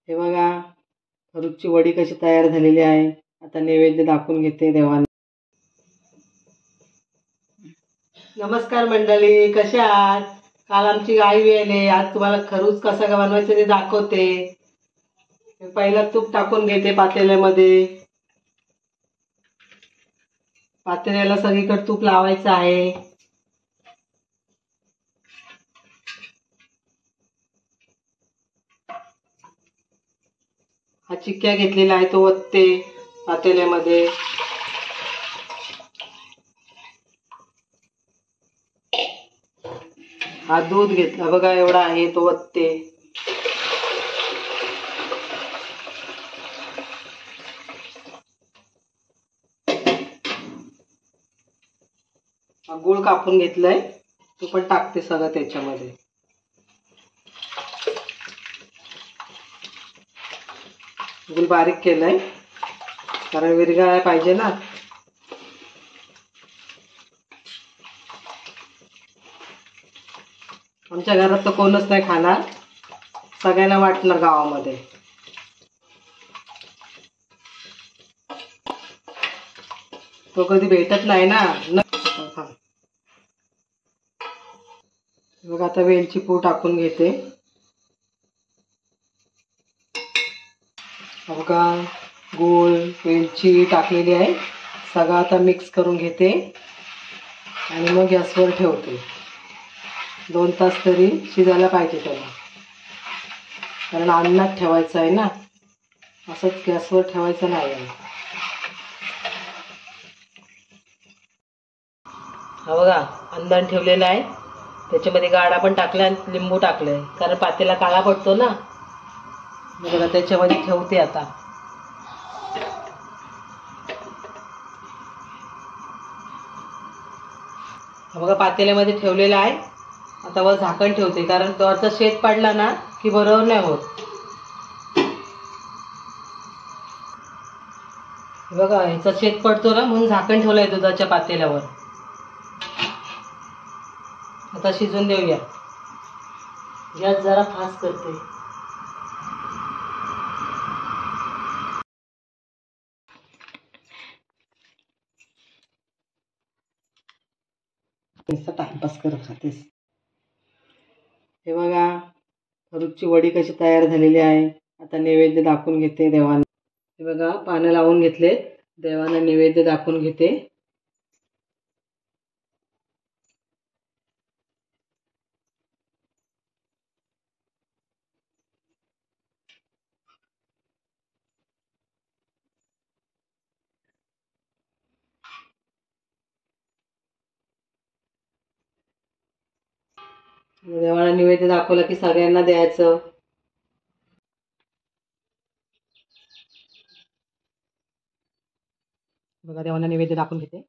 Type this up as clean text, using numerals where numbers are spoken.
हे बघा, खरूजची वडी कशी तयार झालेली आहे. आता नैवेद्य दाखवून घेते देवाला. नमस्कार मंडळी, कसे आहात? काल आमची गाय वेले, आज तुम्हाला खरूज कसा बनवायचा ते दाखवते. पहिला तूप टाकून घेते पातेल्यामध्ये. पातेल्याला सगळीकडे तूप लावायचं आहे. हा चिक्क्या घेतलेला आहे तो ओतते पातेल्यामध्ये. हा दूध घेतला बघा, एवढा आहे तो ओतते. हा गूळ कापून घेतलाय तो पण टाकते सगळं त्याच्यामध्ये. गूळ बारीक केलंय कारण विरघळायला पाहिजे ना. आमच्या घरात तर कोणच नाही खाणार, सगळ्यांना वाटणार गावामध्ये. तो कधी भेटत नाही ना. बघा, आता वेलची पूड टाकून घेते. बघा, गूळ वेलची टाकलेली आहे. सगळं आता मिक्स करून घेते आणि मग गॅसवर ठेवते. 2 तास तरी शिजायला पाहिजे त्याला, कारण अन्नात ठेवायचं आहे ना, असंच गॅसवर ठेवायचं नाही आहे. हा बघा, अंधान ठेवलेला आहे. त्याच्यामध्ये गाडा पण टाकला आणि लिंबू टाकलंय, कारण पातेला काळा पडतो ना. बघा, त्याच्यामध्ये ठेवते आता. बघा, पातेल्यामध्ये ठेवलेला आहे. आता वर झाकण ठेवते, कारण वरचा शेत पडला ना की बरोबर नाही होत. बघा, ह्याचा शेत पडतो ना, म्हणून झाकण ठेवलंय दुधाच्या पातेल्यावर. आता शिजून देऊया. गॅस जरा फास्ट करते. टाइमपास करत खातेस. हे बघा, खरूजची वडी कशी तयार झालेली आहे. आता नैवेद्य दाखवून घेते देवाला. हे बघा, पानं लावून घेतले, देवाला नैवेद्य दाखवून घेते. देवाला नैवेद्य दाखवलं की सगळ्यांना द्यायचं. बघा, देवाला नैवेद्य दाखवून घेते.